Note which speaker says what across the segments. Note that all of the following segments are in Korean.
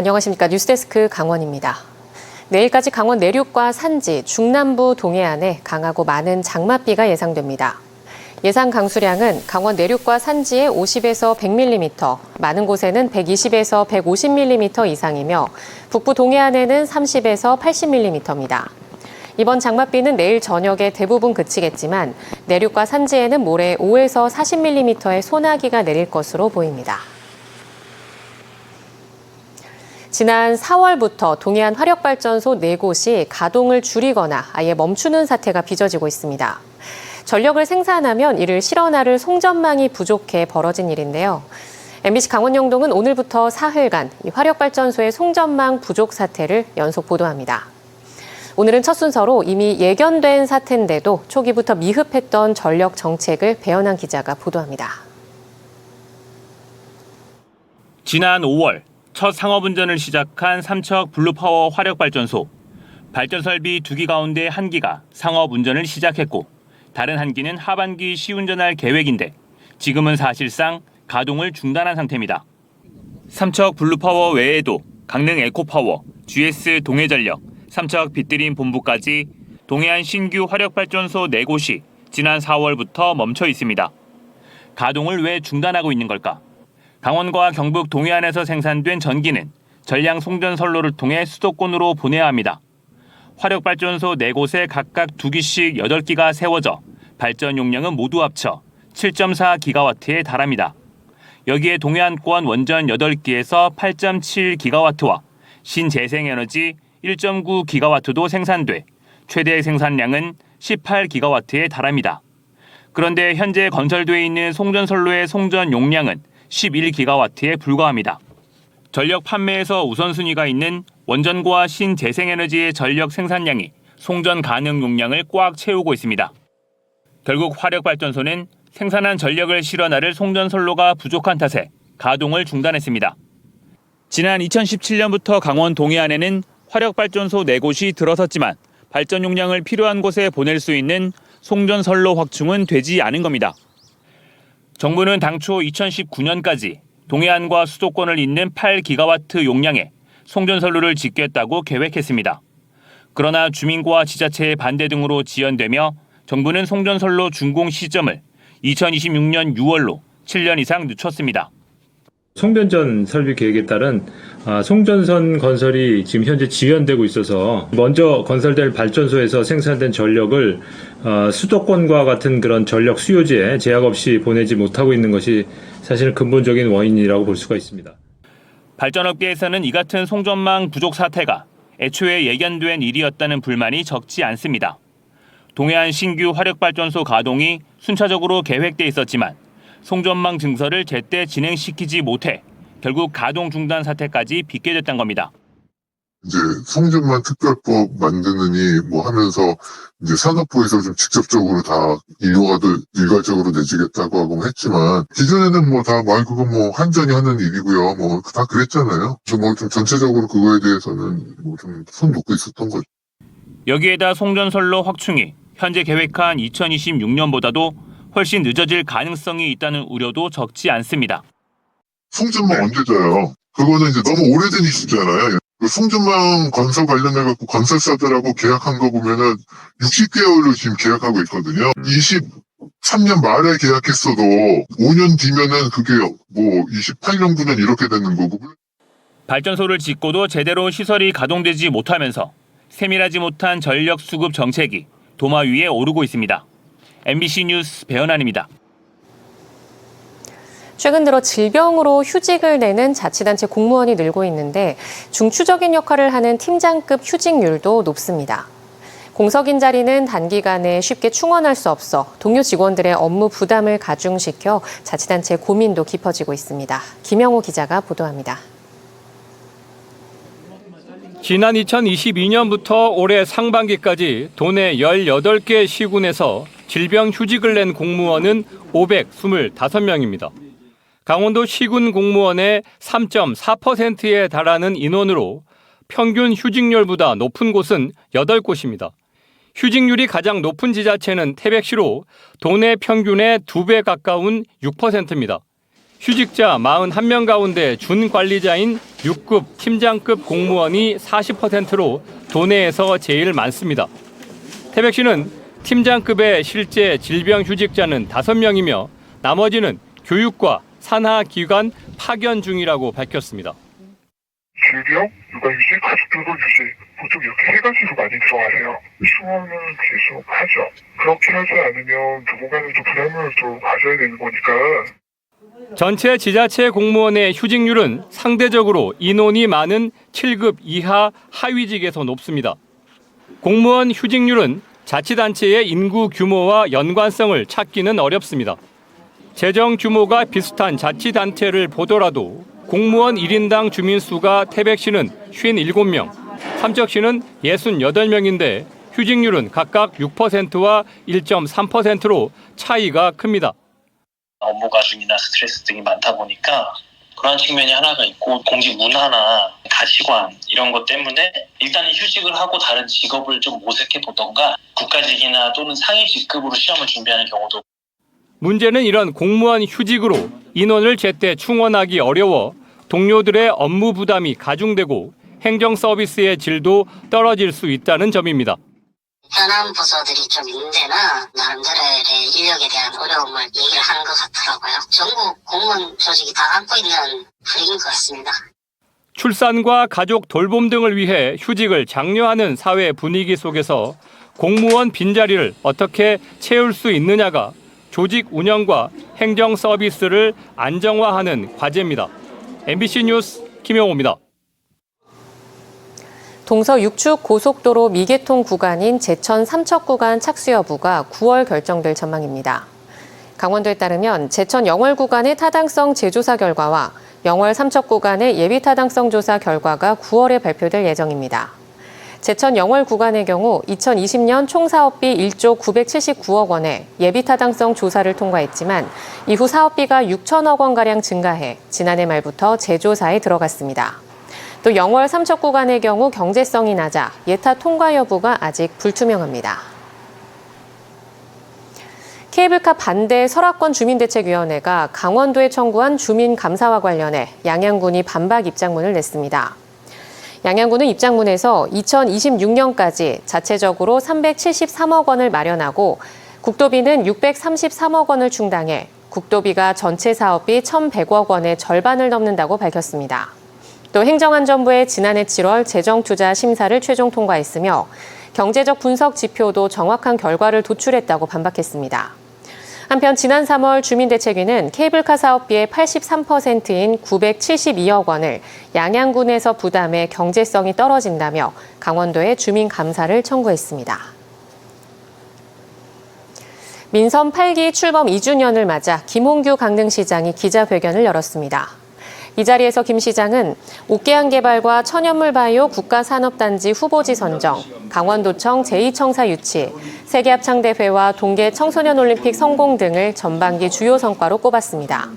Speaker 1: 안녕하십니까. 뉴스데스크 강원입니다. 내일까지 강원 내륙과 산지, 중남부 동해안에 강하고 많은 장맛비가 예상됩니다. 예상 강수량은 강원 내륙과 산지에 50에서 100mm, 많은 곳에는 120에서 150mm 이상이며 북부 동해안에는 30에서 80mm입니다. 이번 장맛비는 내일 저녁에 대부분 그치겠지만 내륙과 산지에는 모레 5에서 40mm의 소나기가 내릴 것으로 보입니다. 지난 4월부터 동해안 화력발전소 4곳이 가동을 줄이거나 아예 멈추는 사태가 빚어지고 있습니다. 전력을 생산하면 이를 실어나를 송전망이 부족해 벌어진 일인데요. MBC 강원영동은 오늘부터 사흘간 이 화력발전소의 송전망 부족 사태를 연속 보도합니다. 오늘은 첫 순서로 이미 예견된 사태인데도 초기부터 미흡했던 전력 정책을 배현한 기자가 보도합니다.
Speaker 2: 지난 5월 첫 상업운전을 시작한 삼척 블루파워 화력발전소. 발전 설비 2기 가운데 1기가 상업운전을 시작했고 다른 1기는 하반기 시운전할 계획인데 지금은 사실상 가동을 중단한 상태입니다. 삼척 블루파워 외에도 강릉 에코파워, GS 동해전력, 삼척 빗드림 본부까지 동해안 신규 화력발전소 4곳이 지난 4월부터 멈춰 있습니다. 가동을 왜 중단하고 있는 걸까? 강원과 경북 동해안에서 생산된 전기는 전량 송전선로를 통해 수도권으로 보내야 합니다. 화력발전소 4곳에 각각 2기씩 8기가 세워져 발전 용량은 모두 합쳐 7.4기가와트에 달합니다. 여기에 동해안권 원전 8기에서 8.7기가와트와 신재생에너지 1.9기가와트도 생산돼 최대 생산량은 18기가와트에 달합니다. 그런데 현재 건설돼 있는 송전선로의 송전 용량은 11기가와트에 불과합니다. 전력 판매에서 우선순위가 있는 원전과 신재생에너지의 전력 생산량이 송전 가능 용량을 꽉 채우고 있습니다. 결국 화력발전소는 생산한 전력을 실어나를 송전선로가 부족한 탓에 가동을 중단했습니다. 지난 2017년부터 강원 동해안에는 화력발전소 4곳이 들어섰지만 발전 용량을 필요한 곳에 보낼 수 있는 송전선로 확충은 되지 않은 겁니다. 정부는 당초 2019년까지 동해안과 수도권을 잇는 8기가와트 용량의 송전선로를 짓겠다고 계획했습니다. 그러나 주민과 지자체의 반대 등으로 지연되며 정부는 송전선로 준공 시점을 2026년 6월로 7년 이상 늦췄습니다.
Speaker 3: 송전전 설비 계획에 따른 송전선 건설이 지금 현재 지연되고 있어서 먼저 건설될 발전소에서 생산된 전력을 수도권과 같은 그런 전력 수요지에 제약 없이 보내지 못하고 있는 것이 사실 근본적인 원인이라고 볼 수가 있습니다.
Speaker 2: 발전업계에서는 이 같은 송전망 부족 사태가 애초에 예견된 일이었다는 불만이 적지 않습니다. 동해안 신규 화력발전소 가동이 순차적으로 계획돼 있었지만 송전망 증설을 제때 진행시키지 못해 결국 가동 중단 사태까지 빚게 됐던 겁니다.
Speaker 4: 이제 송전망 특별법 만드느니 뭐 하면서 이제 산업부에서 좀 직접적으로 다 일괄적으로 내주겠다고 하고 했지만 기존에는 뭐 다 그거 뭐 한전이 하는 일이고요. 뭐 다 그랬잖아요. 뭐 좀 전체적으로 그거에 대해서는 뭐 좀 손 놓고 있었던 거죠.
Speaker 2: 여기에다 송전선로 확충이 현재 계획한 2026년보다도 훨씬 늦어질 가능성이 있다는 우려도 적지 않습니다.
Speaker 4: 송전망 언제 져요? 그거는 이제 너무 오래된 이슈잖아요. 그 송전망 건설 관련해갖고 건설사들하고 계약한 거 보면은 60개월로 지금 계약하고 있거든요. 23년 말에 계약했어도 5년 뒤면은 그게 뭐 28년, 9년 이렇게 되는 거고.
Speaker 2: 발전소를 짓고도 제대로 시설이 가동되지 못하면서 세밀하지 못한 전력 수급 정책이 도마 위에 오르고 있습니다. MBC 뉴스 배현환입니다.
Speaker 1: 최근 들어 질병으로 휴직을 내는 자치단체 공무원이 늘고 있는데 중추적인 역할을 하는 팀장급 휴직률도 높습니다. 공석인 자리는 단기간에 쉽게 충원할 수 없어 동료 직원들의 업무 부담을 가중시켜 자치단체 고민도 깊어지고 있습니다. 김영호 기자가 보도합니다.
Speaker 5: 지난 2022년부터 올해 상반기까지 도내 18개 시군에서 질병 휴직을 낸 공무원은 525명입니다. 강원도 시군 공무원의 3.4%에 달하는 인원으로 평균 휴직률보다 높은 곳은 8곳입니다. 휴직률이 가장 높은 지자체는 태백시로 도내 평균의 2배 가까운 6%입니다. 휴직자 41명 가운데 준관리자인 6급 팀장급 공무원이 40%로 도내에서 제일 많습니다. 태백시는 팀장급의 실제 질병 휴직자는 5명이며 나머지는 교육과 산하기관 파견 중이라고 밝혔습니다.
Speaker 6: 질병, 육아휴직, 가족들도 휴직, 보통 이렇게 세 가지로 많이 들어가세요. 수업은 계속 하죠. 그렇게 하지 않으면 누군가는 좀 부담을 좀 가져야 되는 거니까.
Speaker 5: 전체 지자체 공무원의 휴직률은 상대적으로 인원이 많은 7급 이하 하위직에서 높습니다. 공무원 휴직률은 자치단체의 인구 규모와 연관성을 찾기는 어렵습니다. 재정 규모가 비슷한 자치단체를 보더라도 공무원 1인당 주민수가 태백시는 57명, 삼척시는 68명인데 휴직률은 각각 6%와 1.3%로 차이가 큽니다.
Speaker 7: 업무 과중이나 스트레스 등이 많다 보니까 그런 측면이 하나가 있고 공직 문화나 가치관 이런 것 때문에 일단은 휴직을 하고 다른 직업을 좀 모색해 보던가 국가직이나 또는 상위 직급으로 시험을 준비하는 경우도.
Speaker 5: 문제는 이런 공무원 휴직으로 인원을 제때 충원하기 어려워 동료들의 업무 부담이 가중되고 행정 서비스의 질도 떨어질 수 있다는 점입니다.
Speaker 8: 현안 부서들이 좀 인재나 나름대로의 인력에 대한 어려움을 얘기를 하는 것 같더라고요. 전국 공무원 조직이 다 안고 있는 분위기인 것 같습니다.
Speaker 5: 출산과 가족 돌봄 등을 위해 휴직을 장려하는 사회 분위기 속에서 공무원 빈자리를 어떻게 채울 수 있느냐가 조직 운영과 행정 서비스를 안정화하는 과제입니다. MBC 뉴스 김영호입니다.
Speaker 1: 동서 6축 고속도로 미개통 구간인 제천 삼척 구간 착수 여부가 9월 결정될 전망입니다. 강원도에 따르면 제천 영월 구간의 타당성 재조사 결과와 영월 삼척 구간의 예비 타당성 조사 결과가 9월에 발표될 예정입니다. 제천 영월 구간의 경우 2020년 총 사업비 1조 979억 원의 예비 타당성 조사를 통과했지만 이후 사업비가 6천억 원가량 증가해 지난해 말부터 재조사에 들어갔습니다. 또 영월 삼척 구간의 경우 경제성이 낮아 예타 통과 여부가 아직 불투명합니다. 케이블카 반대 설악권 주민대책위원회가 강원도에 청구한 주민감사와 관련해 양양군이 반박 입장문을 냈습니다. 양양군은 입장문에서 2026년까지 자체적으로 373억 원을 마련하고 국도비는 633억 원을 충당해 국도비가 전체 사업비 1,100억 원의 절반을 넘는다고 밝혔습니다. 또 행정안전부의 지난해 7월 재정투자 심사를 최종 통과했으며 경제적 분석 지표도 정확한 결과를 도출했다고 반박했습니다. 한편 지난 3월 주민대책위는 케이블카 사업비의 83%인 972억 원을 양양군에서 부담해 경제성이 떨어진다며 강원도에 주민감사를 청구했습니다. 민선 8기 출범 2주년을 맞아 김홍규 강릉시장이 기자회견을 열었습니다. 이 자리에서 김 시장은 옥계양 개발과 천연물 바이오 국가산업단지 후보지 선정, 강원도청 제2청사 유치, 세계합창대회와 동계 청소년올림픽 성공 등을 전반기 주요 성과로 꼽았습니다.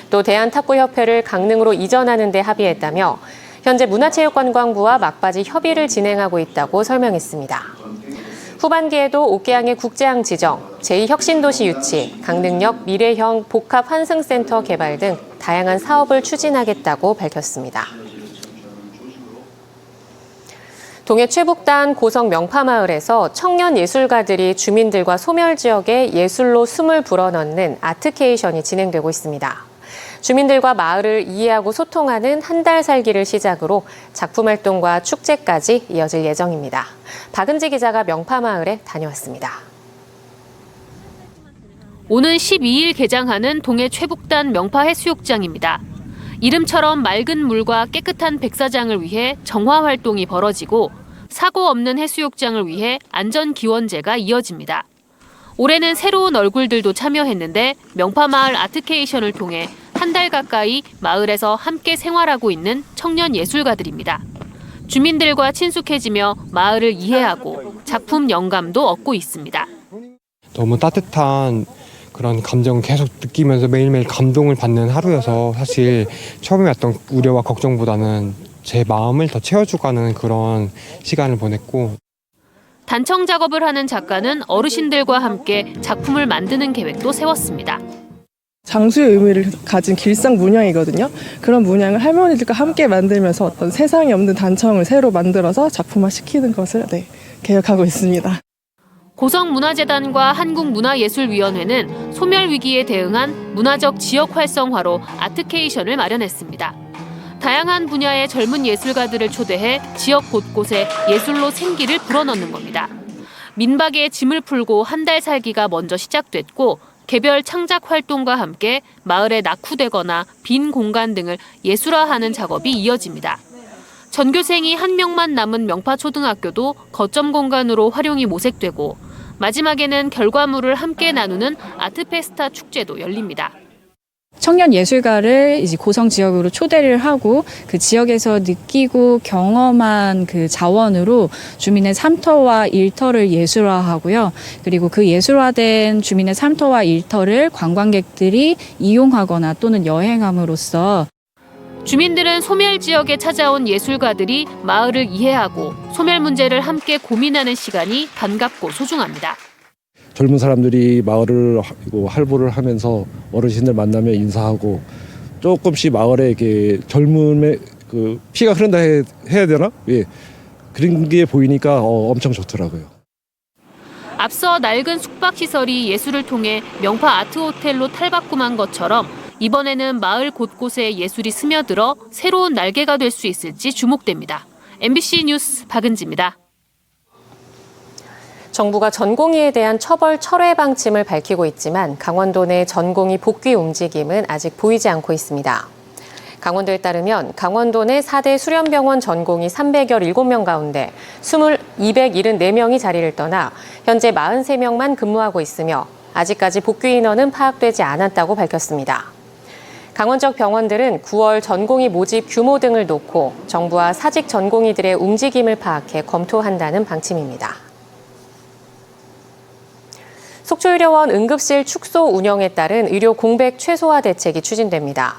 Speaker 1: 또 대한탁구협회를 강릉으로 이전하는 데 합의했다며 현재 문화체육관광부와 막바지 협의를 진행하고 있다고 설명했습니다. 후반기에도 옥계양의 국제항 지정, 제2혁신도시 유치, 강릉역 미래형 복합 환승센터 개발 등 다양한 사업을 추진하겠다고 밝혔습니다. 동해 최북단 고성 명파마을에서 청년 예술가들이 주민들과 소멸 지역에 예술로 숨을 불어넣는 아트케이션이 진행되고 있습니다. 주민들과 마을을 이해하고 소통하는 한 달 살기를 시작으로 작품 활동과 축제까지 이어질 예정입니다. 박은지 기자가 명파마을에 다녀왔습니다.
Speaker 9: 오는 12일 개장하는 동해 최북단 명파해수욕장입니다. 이름처럼 맑은 물과 깨끗한 백사장을 위해 정화 활동이 벌어지고 사고 없는 해수욕장을 위해 안전기원제가 이어집니다. 올해는 새로운 얼굴들도 참여했는데 명파마을 아트케이션을 통해 한 달 가까이 마을에서 함께 생활하고 있는 청년 예술가들입니다. 주민들과 친숙해지며 마을을 이해하고 작품 영감도 얻고 있습니다.
Speaker 10: 너무 따뜻한 그런 감정을 계속 느끼면서 매일매일 감동을 받는 하루여서 사실 처음에 왔던 우려와 걱정보다는 제 마음을 더 채워주가는 그런 시간을 보냈고,
Speaker 9: 단청 작업을 하는 작가는 어르신들과 함께 작품을 만드는 계획도 세웠습니다.
Speaker 11: 장수의 의미를 가진 길상 문양이거든요. 그런 문양을 할머니들과 함께 만들면서 어떤 세상에 없는 단청을 새로 만들어서 작품화시키는 것을 계획하고 있습니다.
Speaker 9: 고성문화재단과 한국문화예술위원회는 소멸위기에 대응한 문화적 지역 활성화로 아트케이션을 마련했습니다. 다양한 분야의 젊은 예술가들을 초대해 지역 곳곳에 예술로 생기를 불어넣는 겁니다. 민박에 짐을 풀고 한 달 살기가 먼저 시작됐고 개별 창작 활동과 함께 마을에 낙후되거나 빈 공간 등을 예술화하는 작업이 이어집니다. 전교생이 1명만 남은 명파초등학교도 거점 공간으로 활용이 모색되고 마지막에는 결과물을 함께 나누는 아트페스타 축제도 열립니다.
Speaker 12: 청년 예술가를 이제 고성 지역으로 초대를 하고 그 지역에서 느끼고 경험한 그 자원으로 주민의 삶터와 일터를 예술화하고요. 그리고 그 예술화된 주민의 삶터와 일터를 관광객들이 이용하거나 또는 여행함으로써
Speaker 9: 주민들은 소멸 지역에 찾아온 예술가들이 마을을 이해하고 소멸 문제를 함께 고민하는 시간이 반갑고 소중합니다.
Speaker 13: 젊은 사람들이 마을을 활보를 하면서 어르신들 만나면 인사하고 조금씩 마을에 이렇게 젊음의 그 피가 흐른다 해야 되나? 예. 그런 게 보이니까 엄청 좋더라고요.
Speaker 9: 앞서 낡은 숙박시설이 예술을 통해 명파 아트호텔로 탈바꿈한 것처럼 이번에는 마을 곳곳에 예술이 스며들어 새로운 날개가 될 수 있을지 주목됩니다. MBC 뉴스 박은지입니다.
Speaker 1: 정부가 전공의에 대한 처벌 철회 방침을 밝히고 있지만 강원도 내 전공의 복귀 움직임은 아직 보이지 않고 있습니다. 강원도에 따르면 강원도 내 4대 수련병원 전공의 317명 가운데 274명이 자리를 떠나 현재 43명만 근무하고 있으며 아직까지 복귀 인원은 파악되지 않았다고 밝혔습니다. 강원적 병원들은 9월 전공의 모집 규모 등을 놓고 정부와 사직 전공의들의 움직임을 파악해 검토한다는 방침입니다. 속초의료원 응급실 축소 운영에 따른 의료 공백 최소화 대책이 추진됩니다.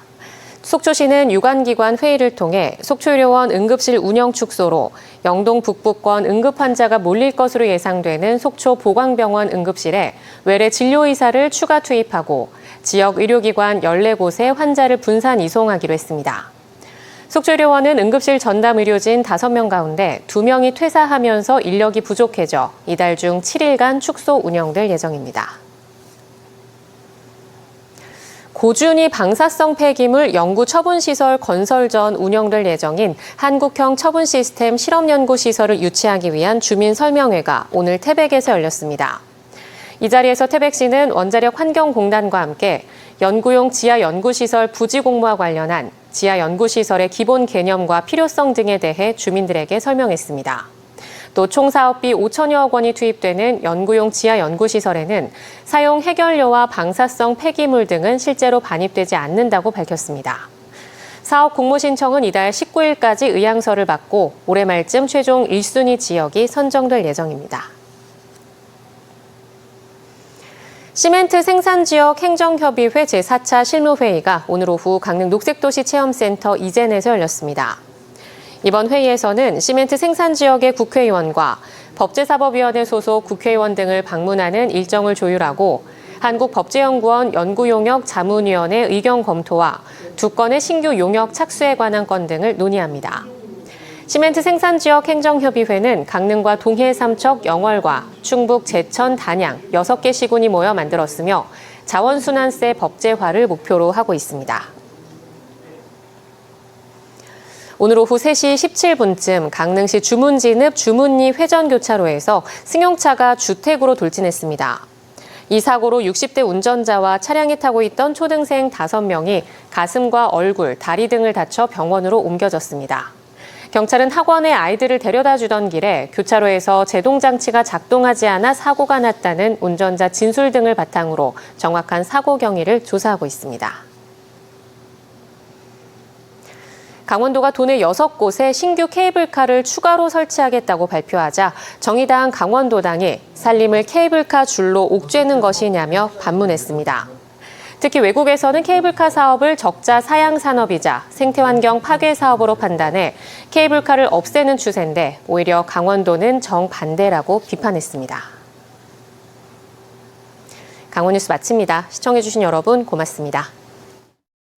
Speaker 1: 속초시는 유관기관 회의를 통해 속초의료원 응급실 운영 축소로 영동 북부권 응급 환자가 몰릴 것으로 예상되는 속초 보광병원 응급실에 외래 진료의사를 추가 투입하고 지역 의료기관 14곳에 환자를 분산 이송하기로 했습니다. 속초의료원은 응급실 전담 의료진 5명 가운데 2명이 퇴사하면서 인력이 부족해져 이달 중 7일간 축소 운영될 예정입니다. 고준위 방사성 폐기물 연구 처분시설 건설 전 운영될 예정인 한국형 처분시스템 실험연구시설을 유치하기 위한 주민 설명회가 오늘 태백에서 열렸습니다. 이 자리에서 태백시는 원자력 환경공단과 함께 연구용 지하연구시설 부지 공모와 관련한 지하연구시설의 기본 개념과 필요성 등에 대해 주민들에게 설명했습니다. 또 총 사업비 5천여억 원이 투입되는 연구용 지하연구시설에는 사용 해결료와 방사성 폐기물 등은 실제로 반입되지 않는다고 밝혔습니다. 사업 공모 신청은 이달 19일까지 의향서를 받고 올해 말쯤 최종 1순위 지역이 선정될 예정입니다. 시멘트 생산지역 행정협의회 제4차 실무회의가 오늘 오후 강릉 녹색도시 체험센터 이젠에서 열렸습니다. 이번 회의에서는 시멘트 생산지역의 국회의원과 법제사법위원회 소속 국회의원 등을 방문하는 일정을 조율하고 한국법제연구원 연구용역 자문위원회 의견 검토와 2건의 신규 용역 착수에 관한 건 등을 논의합니다. 시멘트 생산지역 행정협의회는 강릉과 동해 삼척 영월과 충북 제천 단양 6개 시군이 모여 만들었으며 자원순환세 법제화를 목표로 하고 있습니다. 오늘 오후 3시 17분쯤 강릉시 주문진읍 주문리 회전교차로에서 승용차가 주택으로 돌진했습니다. 이 사고로 60대 운전자와 차량에 타고 있던 초등생 5명이 가슴과 얼굴, 다리 등을 다쳐 병원으로 옮겨졌습니다. 경찰은 학원에 아이들을 데려다 주던 길에 교차로에서 제동장치가 작동하지 않아 사고가 났다는 운전자 진술 등을 바탕으로 정확한 사고 경위를 조사하고 있습니다. 강원도가 도내 6곳에 신규 케이블카를 추가로 설치하겠다고 발표하자 정의당 강원도당이 산림을 케이블카 줄로 옥죄는 것이냐며 반문했습니다. 특히 외국에서는 케이블카 사업을 적자 사양 산업이자 생태환경 파괴 사업으로 판단해 케이블카를 없애는 추세인데 오히려 강원도는 정반대라고 비판했습니다. 강원 뉴스 마칩니다. 시청해주신 여러분 고맙습니다.